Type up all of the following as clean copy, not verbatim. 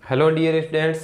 Hello dear students,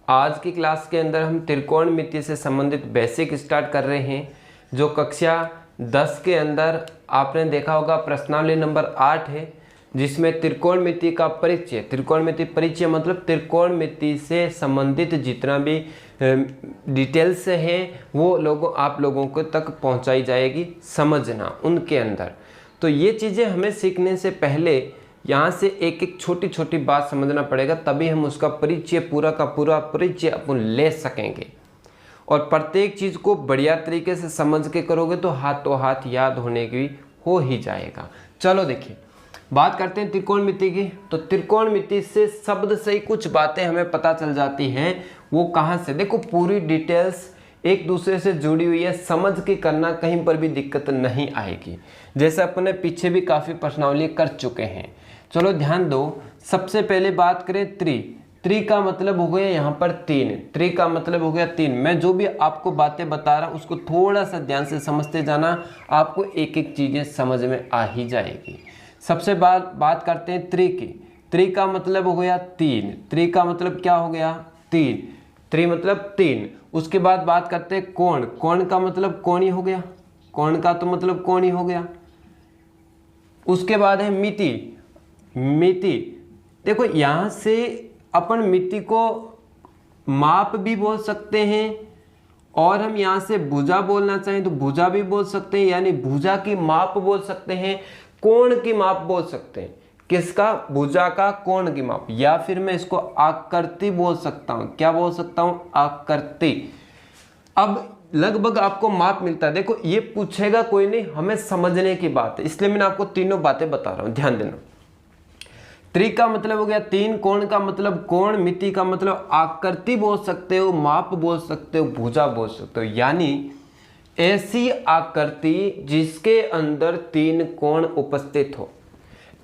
आज की class के अंदर हम त्रिकोणमिति से संबंधित बेसिक स्टार्ट कर रहे हैं। जो कक्षा 10 के अंदर आपने देखा होगा प्रश्नावली नंबर 8 है, जिसमें त्रिकोणमिति का परिचय, त्रिकोणमिति परिचय मतलब त्रिकोणमिति से संबंधित जितना भी डिटेल्स हैं वो आप लोगों को तक पहुंचाई जाएगी, समझना उनके अंदर। तो ये चीज़ें हमें सीखने से पहले यहाँ से एक एक छोटी छोटी बात समझना पड़ेगा, तभी हम उसका परिचय पूरा का पूरा परिचय अपन ले सकेंगे। और प्रत्येक चीज़ को बढ़िया तरीके से समझ के करोगे तो हाथों हाथ याद होने की हो ही जाएगा। चलो देखिए, बात करते हैं त्रिकोणमिति की। तो त्रिकोणमिति से शब्द से ही कुछ बातें हमें पता चल जाती हैं। वो कहाँ से, देखो पूरी डिटेल्स एक दूसरे से जुड़ी हुई है, समझ के करना, कहीं पर भी दिक्कत नहीं आएगी। जैसे अपने पीछे भी काफ़ी प्रश्नावली कर चुके हैं। चलो ध्यान दो, सबसे पहले बात करें त्रि का मतलब हो गया यहाँ पर तीन, त्रि का मतलब हो गया तीन। मैं जो भी आपको बातें बता रहा हूँ उसको थोड़ा सा ध्यान से समझते जाना, आपको एक एक चीज़ें समझ में आ ही जाएगी। सबसे बात करते हैं त्रि की। त्रि का मतलब हो गया तीन, त्रि का मतलब क्या हो गया, तीन, त्रि मतलब तीन। उसके बाद बात करते हैं कोण, कोण का मतलब कोणी हो गया, कोण का तो मतलब कोणी हो गया। उसके बाद है मिति, मिति देखो यहाँ से अपन मिति को माप भी बोल सकते हैं, और हम यहाँ से भुजा बोलना चाहें तो भुजा भी बोल सकते हैं, यानी भुजा की माप बोल सकते हैं, कोण की माप बोल सकते हैं। किसका, भुजा का कोण की माप। या फिर मैं इसको आकृति बोल सकता हूँ। क्या बोल सकता हूँ, आकृति। अब लगभग आपको माप मिलता है। देखो ये पूछेगा कोई नहीं, हमें समझने की बात है, इसलिए मैंने आपको तीनों बातें बता रहा हूँ, ध्यान देना। त्रि का मतलब हो गया तीन, कोण का मतलब कोण, मिति का मतलब आकृति बोल सकते हो, माप बोल सकते हो, भुजा बोल सकते हो। यानी ऐसी आकृति जिसके अंदर तीन कोण उपस्थित हो,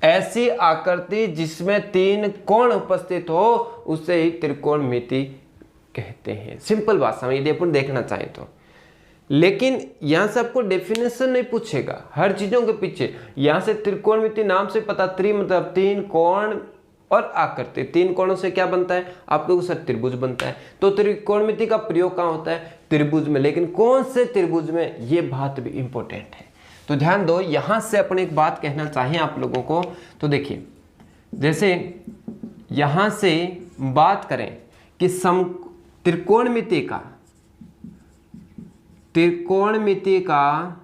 ऐसी आकृति जिसमें तीन कोण उपस्थित हो, उसे ही त्रिकोणमिति कहते हैं। सिंपल भाषा में यदि अपन देखना चाहें तो। लेकिन यहाँ से आपको डेफिनेशन नहीं पूछेगा हर चीजों के पीछे। यहाँ से त्रिकोणमिति नाम से पता, त्रि मतलब तीन, कोण और आकृति। तीन कोणों से क्या बनता है आप लोगों से, त्रिभुज बनता है। तो त्रिकोणमिति का प्रयोग कहाँ होता है, त्रिभुज में। लेकिन कौन से त्रिभुज में, ये बात भी इंपॉर्टेंट है। तो ध्यान दो, यहाँ से अपन एक बात कहना चाहिए आप लोगों को। तो देखिए, जैसे यहाँ से बात करें कि त्रिकोणमिति का त्रिकोणमिति का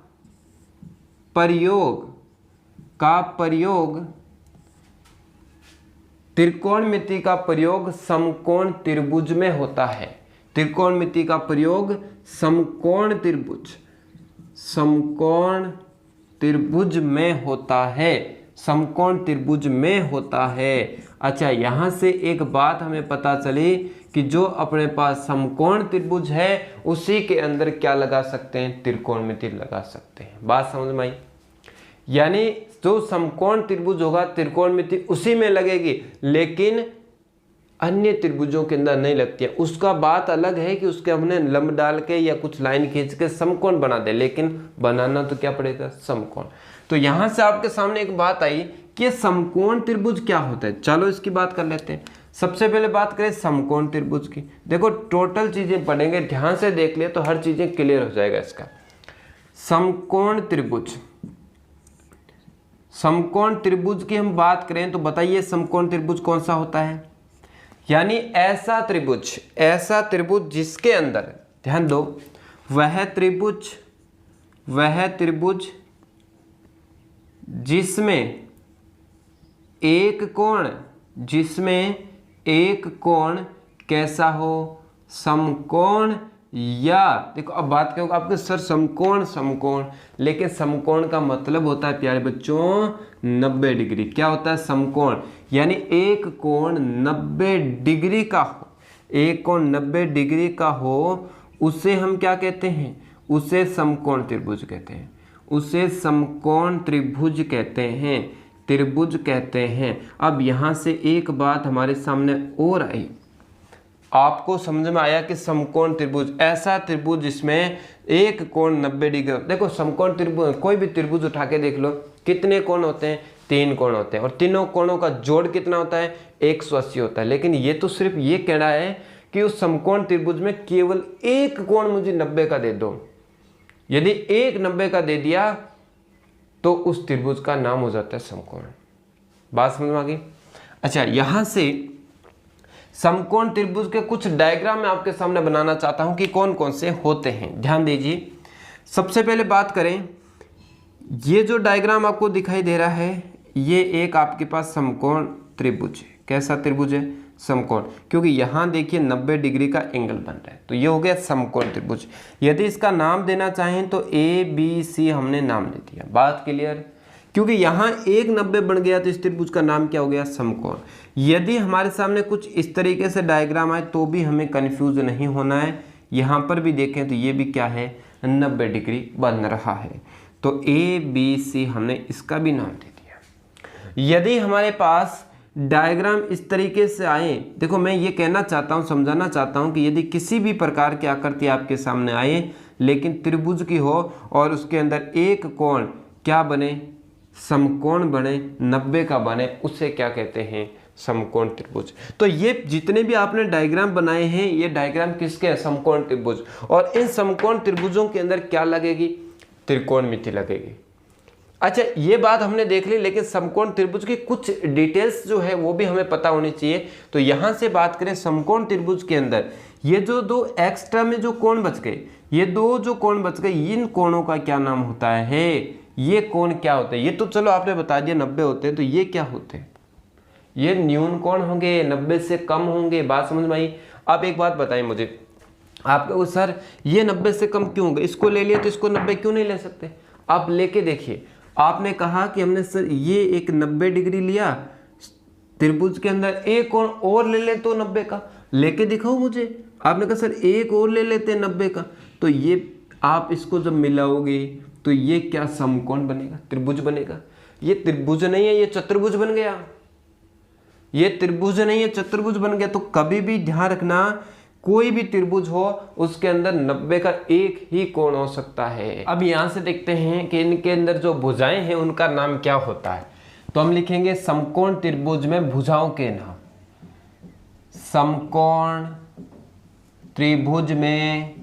प्रयोग समकोण त्रिभुज में होता है। त्रिकोणमिति का प्रयोग समकोण त्रिभुज में होता है, समकोण त्रिभुज में होता है। अच्छा, यहाँ से एक बात हमें पता चली कि जो अपने पास समकोण त्रिभुज है उसी के अंदर क्या लगा सकते हैं, त्रिकोणमिति लगा सकते हैं। बात समझ में आई। यानी जो समकोण त्रिभुज होगा त्रिकोणमिति उसी में लगेगी, लेकिन अन्य त्रिभुजों के अंदर नहीं लगती है। उसका बात अलग है कि उसके हमने लंब डाल के या कुछ लाइन खींच के समकोण बना दे, लेकिन बनाना तो क्या पड़ेगा, समकोण। तो यहां से आपके सामने एक बात आई कि समकोण त्रिभुज क्या होता है। चलो इसकी बात कर लेते हैं। सबसे पहले बात करें समकोण त्रिभुज की। देखो टोटल चीजें पढ़ेंगे, ध्यान से देख लिए तो हर चीजें क्लियर हो जाएगा इसका। समकोण त्रिभुज, समकोण त्रिभुज की हम बात करें तो बताइए समकोण त्रिभुज कौन सा होता है। यानी ऐसा त्रिभुज जिसके अंदर, ध्यान दो, वह त्रिभुज जिसमें एक कोण कैसा हो, समकोण। या देखो अब बात करूँ आपके सर समकोण, लेकिन समकोण का मतलब होता है प्यारे बच्चों 90 डिग्री। क्या होता है, समकोण। यानी एक कोण 90 डिग्री का हो, एक कोण 90 डिग्री का हो, उसे हम क्या कहते हैं, उसे समकोण त्रिभुज कहते हैं, उसे समकोण त्रिभुज कहते हैं, त्रिभुज कहते हैं। अब यहाँ से एक बात हमारे सामने और आई, आपको समझ में आया कि समकोण त्रिभुज ऐसा त्रिभुज जिसमें एक कोण 90 डिग्री। देखो समकोण त्रिभुज, कोई भी त्रिभुज उठा के देख लो, कितने कोण होते हैं, 3 कोण होते हैं और तीनों कोणों का जोड़ कितना होता है 180 होता है। लेकिन ये तो सिर्फ ये कह रहा है कि उस समकोण त्रिभुज में केवल एक कोण मुझे 90 का दे दो। यदि एक 90 का दे दिया तो उस त्रिभुज का नाम हो जाता है समकोण। बात समझ में आ गई? अच्छा, यहां से समकोण त्रिभुज के कुछ डायग्राम मैं आपके सामने बनाना चाहता हूं कि कौन कौन से होते हैं। ध्यान दीजिए, सबसे पहले बात करें, ये जो डायग्राम आपको दिखाई दे रहा है ये एक आपके पास समकोण त्रिभुज है। कैसा त्रिभुज है? समकोण, क्योंकि यहाँ देखिए 90 डिग्री का एंगल बन रहा है, तो ये हो गया समकोण त्रिभुज। यदि इसका नाम देना चाहें तो ABC हमने नाम दे दिया। बात क्लियर? क्योंकि यहाँ एक 90 बन गया तो इस त्रिभुज का नाम क्या हो गया? समकोण। यदि हमारे सामने कुछ इस तरीके से डायग्राम आए तो भी हमें कन्फ्यूज नहीं होना है। यहाँ पर भी देखें तो ये भी क्या है? 90 डिग्री बन रहा है। तो ABC हमने इसका भी नाम दे दिया। यदि हमारे पास डायग्राम इस तरीके से आए, देखो मैं ये कहना चाहता हूँ, समझाना चाहता हूँ कि यदि किसी भी प्रकार की आकृति आपके सामने आए लेकिन त्रिभुज की हो और उसके अंदर एक कोण क्या बने? समकोण बने, 90 का बने, उससे क्या कहते हैं? समकोण त्रिभुज। तो ये जितने भी आपने डायग्राम बनाए हैं ये डायग्राम किसके हैं? समकोण त्रिभुज। और इन समकोण त्रिभुजों के अंदर क्या लगेगी? त्रिकोणमिति लगेगी। अच्छा, ये बात हमने देख ली, लेकिन समकोण त्रिभुज की कुछ डिटेल्स जो है वो भी हमें पता होनी चाहिए। तो यहां से बात करें समकोण त्रिभुज के अंदर ये जो दो एक्स्ट्रा में जो कोण बच गए, ये दो जो कोण बच गए, इन कोणों का क्या नाम होता है? ये कोण क्या होते हैं? ये तो चलो आपने बता दिया 90 होते हैं, तो ये क्या होते हैं? ये न्यून कोण होंगे, 90 से कम होंगे। बात समझ में आई? आप एक बात बताएं मुझे, आप कहो सर ये 90 से कम क्यों होंगे? इसको ले लिया तो इसको 90 क्यों नहीं ले सकते? आप लेके देखिए, आपने कहा कि हमने सर ये एक 90 डिग्री लिया, त्रिभुज के अंदर एक कोण और ले ले तो 90 का, लेके दिखाओ मुझे। आपने कहा सर एक और ले लेते हैं 90 का, तो ये आप इसको जब मिलाओगे तो ये क्या समकोण बनेगा? त्रिभुज बनेगा। ये त्रिभुज नहीं है, ये चतुर्भुज बन गया। ये त्रिभुज नहीं है, चतुर्भुज बन गया। तो कभी भी ध्यान रखना, कोई भी त्रिभुज हो उसके अंदर 90 का एक ही कोण हो सकता है। अब यहां से देखते हैं कि इनके अंदर जो भुजाएं हैं उनका नाम क्या होता है। तो हम लिखेंगे समकोण त्रिभुज में भुजाओं के नाम। समकोण त्रिभुज में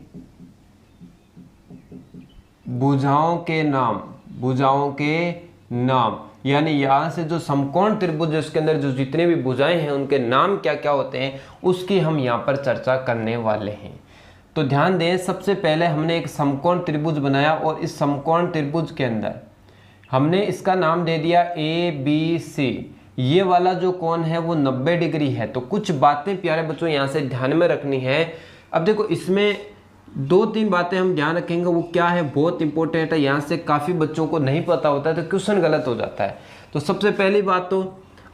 भुजाओं के नाम, भुजाओं के नाम, यानी यहां से जो समकोण त्रिभुज है उसके अंदर जो जितने भी भुजाएं हैं उनके नाम क्या क्या होते हैं उसकी हम यहां पर चर्चा करने वाले हैं। तो ध्यान दें, सबसे पहले हमने एक समकोण त्रिभुज बनाया और इस समकोण त्रिभुज के अंदर हमने इसका नाम दे दिया ABC। ये वाला जो कोण है वो 90 डिग्री है। तो कुछ बातें प्यारे बच्चों यहाँ से ध्यान में रखनी है। अब देखो, इसमें 2-3 बातें हम ध्यान रखेंगे, वो क्या है, बहुत इंपॉर्टेंट है। यहाँ से काफ़ी बच्चों को नहीं पता होता है तो क्वेश्चन गलत हो जाता है। तो सबसे पहली बात तो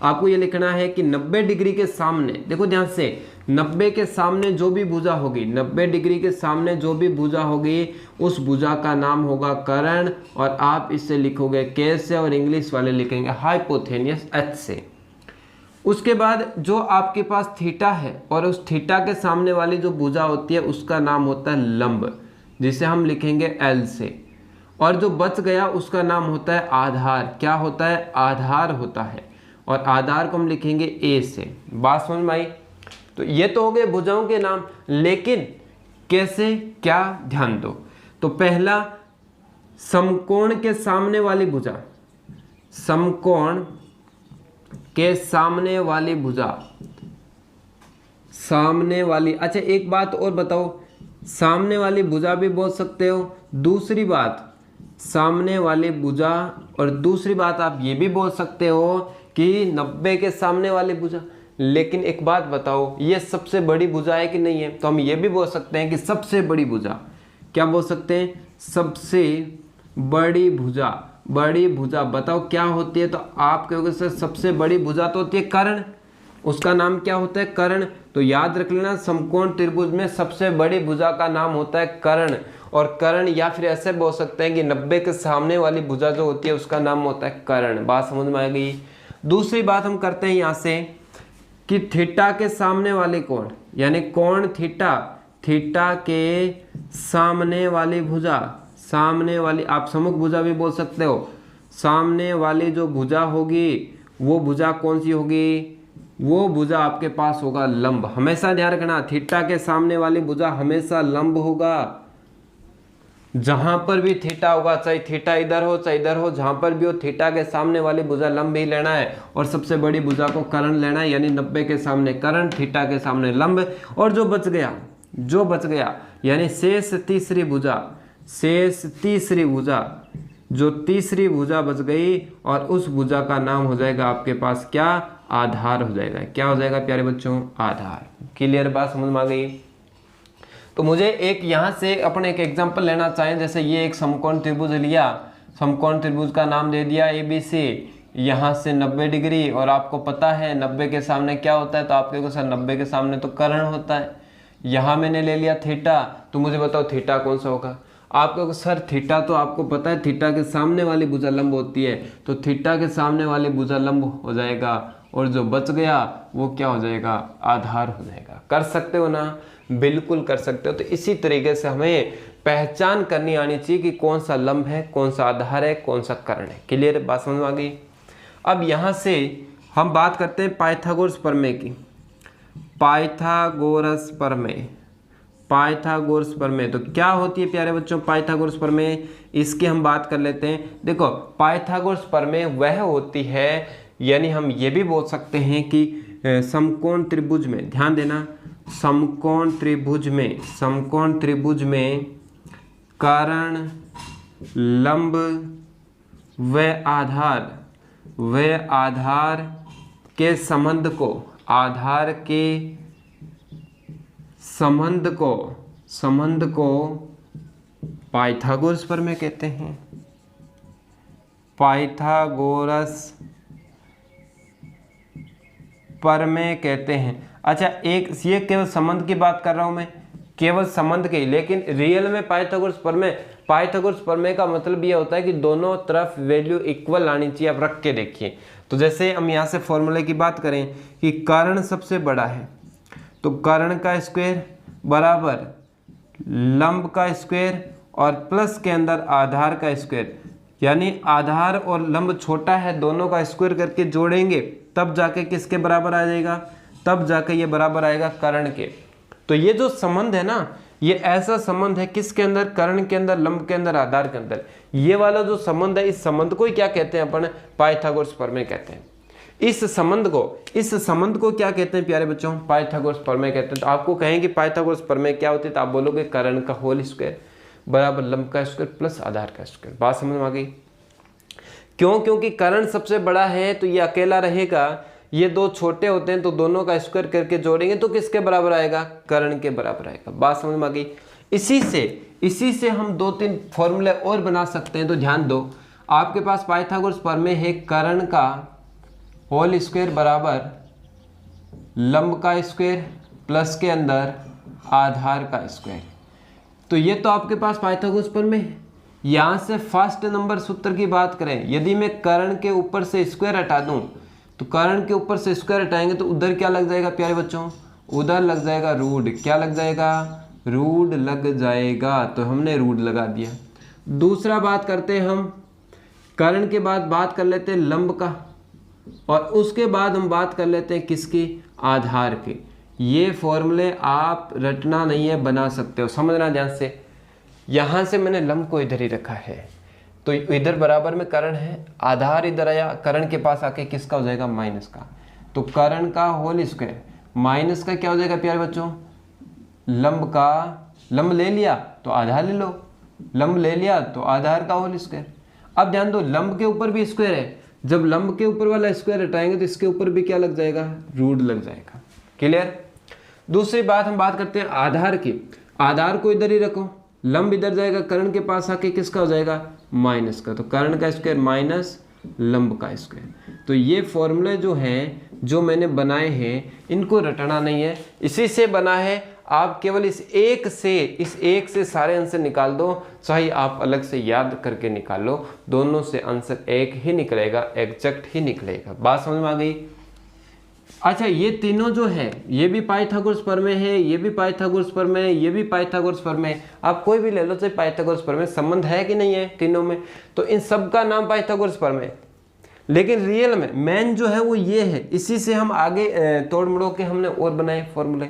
आपको ये लिखना है कि 90 डिग्री के सामने, देखो ध्यान से, 90 के सामने जो भी भुजा होगी, 90 डिग्री के सामने जो भी भुजा होगी उस भुजा का नाम होगा कर्ण। और आप इसे लिखोगे कैसे? और इंग्लिश वाले लिखेंगे हाइपोथेनियस H से। उसके बाद जो आपके पास थीटा है और उस थीटा के सामने वाली जो भुजा होती है उसका नाम होता है लंब, जिसे हम लिखेंगे L से। और जो बच गया उसका नाम होता है आधार। क्या होता है? आधार होता है। और आधार को हम लिखेंगे A से। बात समझ में आई? तो ये तो हो गए भुजाओं के नाम, लेकिन कैसे, क्या, ध्यान दो। तो पहला, समकोण के सामने वाली भुजा, समकोण के सामने वाली भुजा, सामने वाली। अच्छा एक बात और बताओ, सामने वाली भुजा भी बोल सकते हो। दूसरी बात, सामने वाली भुजा, और दूसरी बात आप ये भी बोल सकते हो कि 90 के सामने वाली भुजा। लेकिन एक बात बताओ, ये सबसे बड़ी भुजा है कि नहीं है? तो हम ये भी बोल सकते हैं कि सबसे बड़ी भुजा। क्या बोल सकते हैं? सबसे बड़ी भुजा। बड़ी भुजा बताओ क्या होती है? तो आप कहोगे सर सबसे बड़ी भुजा तो होती है कर्ण, उसका नाम क्या होता है? कर्ण। तो याद रख लेना, समकोण त्रिभुज में सबसे बड़ी भुजा का नाम होता है कर्ण। और कर्ण, या फिर ऐसे बोल सकते हैं कि 90 के सामने वाली भुजा जो होती है उसका नाम होता है कर्ण। बात समझ में आ गई? दूसरी बात हम करते हैं यहाँ से कि थीटा के सामने वाले कोण, यानी कोण थीटा, थीटा के सामने वाली भुजा, सामने वाली, आप सम्मुख भुजा भी बोल सकते हो। सामने वाली जो भुजा होगी वो भुजा कौन सी होगी? वो भुजा आपके पास होगा लंब। हमेशा ध्यान रखना, थीटा के सामने वाली भुजा हमेशा लंब होगा। जहां पर भी थीटा होगा, चाहे थीटा इधर हो चाहे इधर हो, जहां पर भी हो, थीटा के सामने वाली भुजा लंब ही लेना है और सबसे बड़ी भुजा को कर्ण लेना है, यानी 90 के सामने कर्ण, थीटा के सामने लंब। और जो बच गया यानी शेष तीसरी भुजा, जो तीसरी भुजा बच गई और उस भुजा का नाम हो जाएगा आपके पास क्या? आधार हो जाएगा। क्या हो जाएगा प्यारे बच्चों? आधार। क्लियर बात समझ में आ गई? तो मुझे एक यहाँ से अपने एक एग्जांपल लेना चाहें, जैसे ये एक समकोण त्रिभुज लिया, समकोण त्रिभुज का नाम दे दिया ABC, यहाँ से 90 डिग्री, और आपको पता है 90 के सामने क्या होता है, तो आपके को सर 90 के सामने तो कर्ण होता है। यहाँ मैंने ले लिया थीटा, तो मुझे बताओ थीटा कौन सा होगा? आपको सर थीटा तो आपको पता है, थीटा के सामने वाली भुजा लंब होती है, तो थीटा के सामने वाली भुजा लंब हो जाएगा और जो बच गया वो क्या हो जाएगा? आधार हो जाएगा। कर सकते हो ना? बिल्कुल कर सकते हो। तो इसी तरीके से हमें पहचान करनी आनी चाहिए कि कौन सा लंब है, कौन सा आधार है, कौन सा कर्ण है। क्लियर बात समझ में आ गई? अब यहाँ से हम बात करते हैं पाइथागोरस प्रमेय की। पाइथागोरस प्रमेय तो क्या होती है प्यारे बच्चों? पाइथागोरस प्रमेय, इसकी हम बात कर लेते हैं। देखो पाइथागोरस प्रमेय वह होती है, यानी हम ये भी बोल सकते हैं कि समकोण त्रिभुज में, ध्यान देना, समकोण त्रिभुज में कर्ण, लंब व आधार के संबंध को पाइथागोरस प्रमेय कहते हैं। पाइथागोरस प्रमेय कहते हैं। अच्छा, एक ये केवल संबंध की बात कर रहा हूं मैं, केवल संबंध की, लेकिन रियल में पाइथागोरस प्रमेय का मतलब ये होता है कि दोनों तरफ वैल्यू इक्वल आनी चाहिए। आप रख के देखिए, तो जैसे हम यहाँ से फॉर्मूले की बात करें कि कर्ण सबसे बड़ा है, तो कर्ण का स्क्वायर बराबर लंब का स्क्वायर और प्लस के अंदर आधार का स्क्वायर, यानी आधार और लंब छोटा है, दोनों का स्क्वायर करके जोड़ेंगे तब जाके किसके बराबर आ जाएगा? तब जाके ये बराबर आएगा कर्ण के। तो ये जो संबंध है ना, ये ऐसा संबंध है किसके अंदर? कर्ण के अंदर, लंब के अंदर, आधार के अंदर। ये वाला जो संबंध है, इस संबंध को ही क्या कहते हैं अपन? पाइथागोरस प्रमेय कहते हैं। इस संबंध को क्या कहते हैं प्यारे बच्चों? पाइथागोरस प्रमेय कहते हैं। तो आपको कहें कि पाइथागोरस प्रमेय क्या होती है, तो आप बोलोगे कर्ण का होल स्क्वायर बराबर लंब का स्क्वायर प्लस आधार का स्क्वायर। बात समझ में आ गई? क्यों? क्योंकि कर्ण सबसे बड़ा है तो ये अकेला रहेगा, ये दो छोटे होते हैं तो दोनों का स्क्वायर करके जोड़ेंगे तो किसके बराबर आएगा? कर्ण के बराबर आएगा। बात समझ में आ गई? इसी से हम 2-3 फॉर्मूले और बना सकते हैं। तो ध्यान दो, आपके पास पाइथागोरस प्रमेय है, कर्ण का होल स्क्वायर बराबर लंब का स्क्वायर प्लस के अंदर आधार का स्क्वायर। तो ये तो आपके पास पाइथागोरस प्रमेय है। यहाँ से फर्स्ट नंबर सूत्र की बात करें, यदि मैं कर्ण के ऊपर से स्क्वायर हटा दूं, तो कर्ण के ऊपर से स्क्वायर हटाएंगे तो उधर क्या लग जाएगा प्यारे बच्चों? उधर लग जाएगा रूट। क्या लग जाएगा? रूट लग जाएगा। तो हमने रूट लगा दिया। दूसरा बात करते हैं हम, कर्ण के बाद बात कर लेते हैं लंब का, और उसके बाद हम बात कर लेते हैं किसकी? आधार के। ये फॉर्मूले आप रटना नहीं है, बना सकते हो। समझना ध्यान से, यहाँ से मैंने लंब को इधर ही रखा है, तो इधर बराबर में कर्ण है, आधार इधर आया, कर्ण के पास आके किसका हो जाएगा? माइनस का। तो कर्ण का होल स्क्वायर माइनस का क्या हो जाएगा प्यारे बच्चों? लंब का। लंब ले लिया तो आधार ले लो, लंब ले लिया तो आधार का होल स्क्वायर। अब ध्यान दो, लंब के ऊपर भी स्क्वायर है, जब लंब के ऊपर वाला स्क्वायर हटाएंगे तो इसके ऊपर भी क्या लग जाएगा? रूट लग जाएगा। क्लियर? दूसरी बात हम बात करते हैं आधार की। आधार को इधर ही रखो, लंब इधर जाएगा, कर्ण के पास आके किसका हो जाएगा? माइनस का। तो कर्ण का स्क्वायर माइनस लंब का स्क्वायर। तो ये फॉर्मूले जो हैं, जो मैंने बनाए हैं, इनको रटना नहीं है, इसी से बना है। आप केवल इस एक से सारे आंसर निकाल दो, चाहे आप अलग से याद करके निकाल लो, दोनों से आंसर एक ही निकलेगा, एग्जैक्ट ही निकलेगा। बात समझ में आ गई? अच्छा, ये तीनों जो है, ये भी पाइथागोरस प्रमेय है, ये भी पाइथागोरस प्रमेय है, ये भी पाइथागोरस प्रमेय है। आप कोई भी ले लो, चाहे पाइथागोरस प्रमेय, संबंध है कि नहीं है तीनों में? तो इन सब का नाम पाइथागोरस प्रमेय। लेकिन रियल में मेन जो है वो ये है, इसी से हम आगे तोड़ मड़ो के हमने और बनाए फॉर्मूले,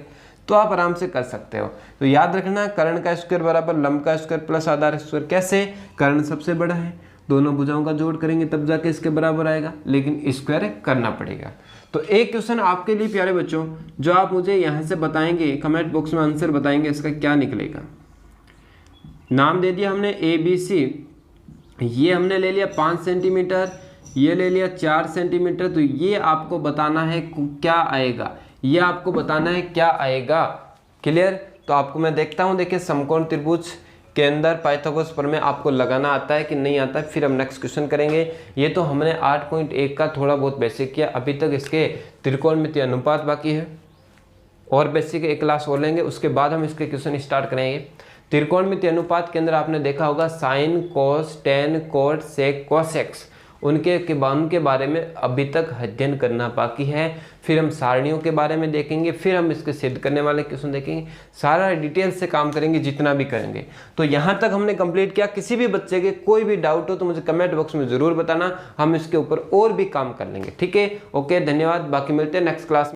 तो आप आराम से कर सकते हो। तो याद रखना, कर्ण का स्क्वायर बराबर लंब का स्क्वायर प्लस आधार स्क्वायर। कैसे? कर्ण सबसे बड़ा है, दोनों भुजाओं का जोड़ करेंगे तब जाके इसके बराबर आएगा, लेकिन स्क्वायर करना पड़ेगा। तो एक क्वेश्चन आपके लिए प्यारे बच्चों, जो आप मुझे यहाँ से बताएंगे, कमेंट बॉक्स में आंसर बताएंगे, इसका क्या निकलेगा। नाम दे दिया हमने ABC, ये हमने ले लिया 5 सेंटीमीटर, ये ले लिया 4 सेंटीमीटर। तो ये आपको बताना है क्या आएगा, ये आपको बताना है क्या आएगा। क्लियर? तो आपको मैं देखता हूँ, देखिए समकोण त्रिभुज के अंदर पाइथागोरस प्रमेय आपको लगाना आता है कि नहीं आता है, फिर हम नेक्स्ट क्वेश्चन करेंगे। ये तो हमने 8.1 का थोड़ा बहुत बेसिक किया, अभी तक इसके त्रिकोणमितीय अनुपात बाकी है, और बेसिक एक क्लास और लेंगे, उसके बाद हम इसके क्वेश्चन स्टार्ट करेंगे। त्रिकोणमितीय अनुपात के अंदर आपने देखा होगा साइन, कोस, टेन, कोट, सेक, कोसेक्स, उनके बारे में अभी तक अध्ययन करना बाकी है। फिर हम सारणियों के बारे में देखेंगे, फिर हम इसके सिद्ध करने वाले क्वेश्चन देखेंगे, सारा डिटेल से काम करेंगे जितना भी करेंगे। तो यहाँ तक हमने कंप्लीट किया। किसी भी बच्चे के कोई भी डाउट हो तो मुझे कमेंट बॉक्स में ज़रूर बताना, हम इसके ऊपर और भी काम कर लेंगे। ठीक है, ओके, धन्यवाद। बाकी मिलते हैं नेक्स्ट क्लास में।